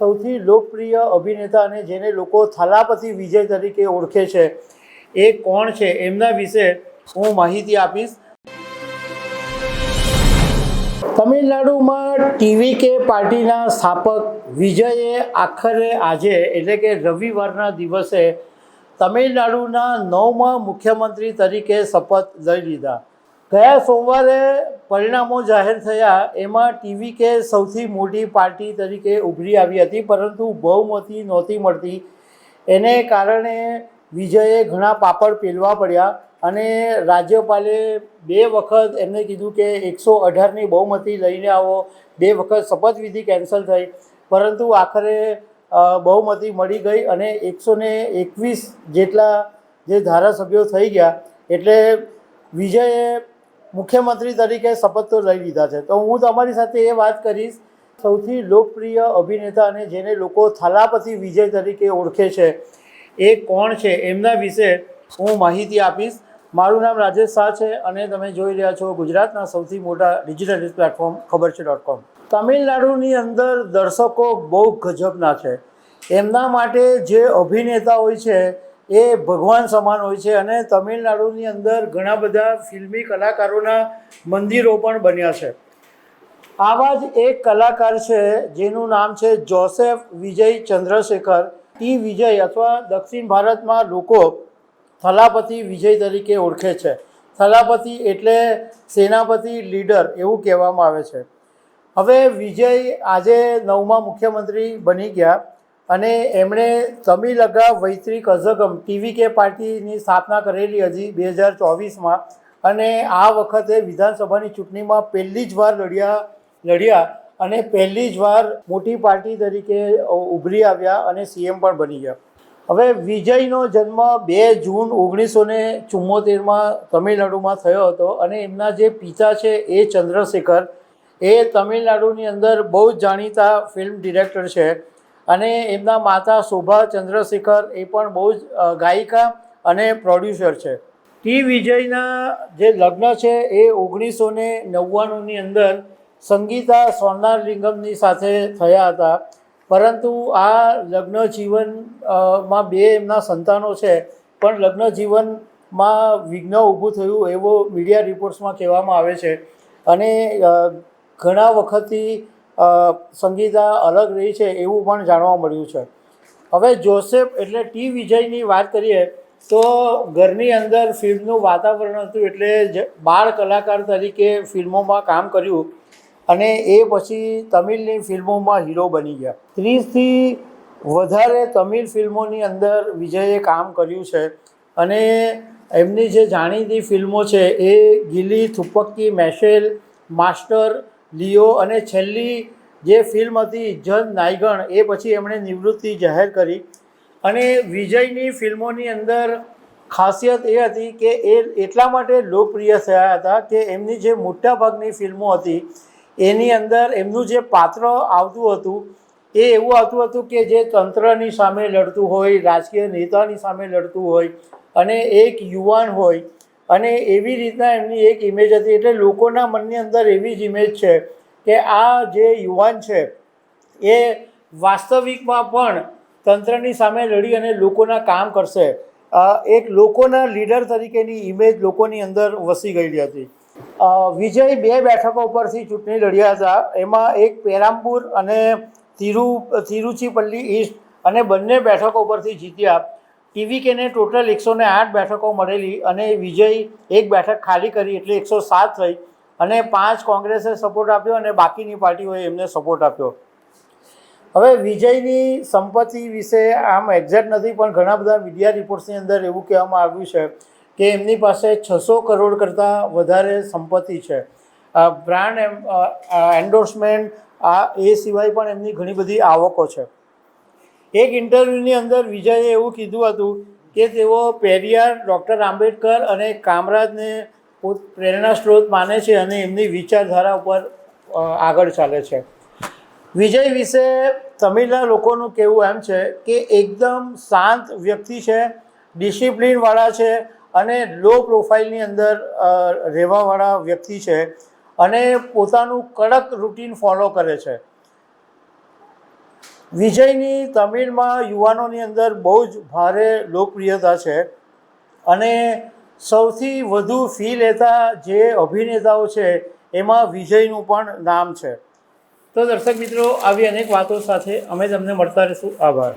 સૌથી લોકપ્રિય અભિનેતા અને જેને લોકો થલાપતિ વિજય તરીકે ઓળખે છે એ કોણ છે એમના વિશે હું માહિતી આપીશ। તમિલનાડુમાં ટીવીકે પાર્ટીના સ્થાપક વિજયે આખરે આજે એટલે કે રવિવારના દિવસે તમિલનાડુના 9મા મુખ્યમંત્રી તરીકે શપથ લઈ લીધા। ગયા સોમવારે પરિણામો જાહેર થયા એમાં ટીવીકે સૌથી મોટી પાર્ટી તરીકે ઉભરી આવી હતી, પરંતુ બહુમતી નહોતી મળતી। એને કારણે વિજયે ઘણા પાપડ પેલવા પડ્યા અને રાજ્યપાલે 2 વખત એમને કીધું કે 118ની બહુમતી લઈને આવો। 2 વખત શપથવિધિ કેન્સલ થઈ, પરંતુ આખરે બહુમતી મળી ગઈ અને 121 જેટલા જે ધારાસભ્યો થઈ ગયા એટલે વિજયે મુખ્યમંત્રી તરીકે શપથ તો લઈ લીધા છે। તો હું તમારી સાથે એ વાત કરીશ સૌથી લોકપ્રિય અભિનેતા અને જેને લોકો થલાપતિ વિજય તરીકે ઓળખે છે એ કોણ છે એમના વિશે હું માહિતી આપીશ। મારું નામ રાજેશ શાહ છે અને તમે જોઈ રહ્યા છો ગુજરાતના સૌથી મોટા ડિજિટલ ન્યૂઝ પ્લેટફોર્મ ખબરછે.com। તમિલનાડુની અંદર દર્શકો બહુ ગજબના છે। એમના માટે જે અભિનેતા હોય છે એ ભગવાન સમાન હોય છે અને તમિલનાડુની અંદર ઘણા બધા ફિલ્મી કલાકારોના મંદિરો પણ બન્યા છે। આવા જ એક કલાકાર છે જેનું નામ છે જોસેફ વિજય ચંદ્રશેખર। ટી વિજય અથવા દક્ષિણ ભારતમાં લોકો થલાપતિ વિજય તરીકે ઓળખે છે। થલાપતિ એટલે સેનાપતિ, લીડર એવું કહેવામાં આવે છે। હવે વિજય આજે 9મા મુખ્યમંત્રી બની ગયા અને એમણે તમિલગા વૈત્રી કઝગમ ટીવીકે પાર્ટીની સ્થાપના કરેલી હતી 2024માં અને આ વખતે વિધાનસભાની ચૂંટણીમાં પહેલી જ વાર લડ્યા અને પહેલી જ વાર મોટી પાર્ટી તરીકે ઉભરી આવ્યા અને સીએમ પણ બની ગયા। હવે વિજયનો જન્મ 2 જૂન 1974માં તમિલનાડુમાં થયો હતો અને એમના જે પિતા છે એ ચંદ્રશેખર એ તમિલનાડુની અંદર બહુ જ જાણીતા ફિલ્મ ડિરેક્ટર છે અને એમના માતા શોભા ચંદ્રશેખર એ પણ બહુ જ ગાયિકા અને પ્રોડ્યુસર છે। ટી વિજયના જે લગ્ન છે એ 1999ની અંદર સંગીતા સ્વર્ણાલિંગમની સાથે થયા હતા, પરંતુ આ લગ્ન જીવનમાં 2 એમના સંતાનો છે પણ લગ્ન જીવનમાં વિઘ્ન ઊભું થયું એવો મીડિયા રિપોર્ટ્સમાં કહેવામાં આવે છે અને ઘણા વખતથી સંગીતા અલગ રહી છે એવું પણ જાણવા મળ્યું છે। હવે જોસેફ એટલે ટી વિજયની વાત કરીએ તો ઘરની અંદર ફિલ્મનું વાતાવરણ હતું એટલે બાળ કલાકાર તરીકે ફિલ્મોમાં કામ કર્યું અને એ પછી તમિલની ફિલ્મોમાં હીરો બની ગયા। 30થી વધારે તમિલ ફિલ્મોની અંદર વિજયે કામ કર્યું છે અને એમની જે જાણીતી ફિલ્મો છે એ ગિલી, થુપ્પક્કી, મેશેલ, માસ્ટર, લિયો અને છેલ્લી જે ફિલ્મ હતી જન નાયગણ એ પછી એમણે નિવૃત્તિ જાહેર કરી। અને વિજયની ફિલ્મોની અંદર ખાસિયત એ હતી કે એ એટલા માટે લોકપ્રિય થયા હતા કે એમની જે મોટાભાગની ફિલ્મો હતી એની અંદર એમનું જે પાત્ર આવતું હતું એ એવું આવતું હતું કે જે તંત્રની સામે લડતું હોય, રાજકીય નેતાની સામે લડતું હોય અને એક યુવાન હોય અને એવી રીતના એમની એક ઇમેજ હતી। એટલે લોકોના મનની અંદર એવી જ ઇમેજ છે કે આ જે યુવાન છે એ વાસ્તવિકમાં પણ તંત્રની સામે લડી અને લોકોના કામ કરશે। એક લોકોના લીડર તરીકેની ઇમેજ લોકોની અંદર વસી ગયેલી હતી। વિજય 2 બેઠકો પરથી ચૂંટણી લડ્યા હતા, એમાં એક પેરામ્બૂર અને તિરુચિપલ્લી ઈસ્ટ અને બંને બેઠકો પરથી જીત્યા। ટીવીકેને ટોટલ 108 બેઠકો મળેલી અને વિજય 1 બેઠક ખાલી કરી એટલે 107 થઈ અને 5 કોંગ્રેસે સપોર્ટ આપ્યો અને બાકીની પાર્ટીઓએ એમને સપોર્ટ આપ્યો। હવે વિજયની સંપત્તિ વિશે આમ એક્ઝેક્ટ નથી પણ ઘણા બધા મીડિયા રિપોર્ટ્સની અંદર એવું કહેવામાં આવ્યું છે કે એમની પાસે 600 કરોડ કરતાં વધારે સંપત્તિ છે। બ્રાન્ડ એન્ડોર્સમેન્ટ એ સિવાય પણ એમની ઘણી બધી આવકો છે। એક ઇન્ટરવ્યૂની અંદર વિજયે એવું કીધું હતું કે તેઓ પેરિયાર, ડૉક્ટર આંબેડકર અને કામરાજને પ્રેરણા સ્ત્રોત માને છે અને એમની વિચારધારા ઉપર આગળ ચાલે છે। વિજય વિશે તમિલના લોકોનું કહેવું એમ છે કે એકદમ શાંત વ્યક્તિ છે, ડિસિપ્લિનવાળા છે અને લો પ્રોફાઇલની અંદર રહેવાવાળા વ્યક્તિ છે અને પોતાનું કડક રૂટીન ફોલો કરે છે। વિજયની તમિલમાં યુવાનોની અંદર બહુ જ ભારે લોકપ્રિયતા છે અને સૌથી વધુ ફી લેતા જે અભિનેતાઓ છે એમાં વિજયનું પણ નામ છે. તો દર્શક મિત્રો, આવી અનેક વાતો સાથે અમે તમને મળતા રહીશું. આભાર.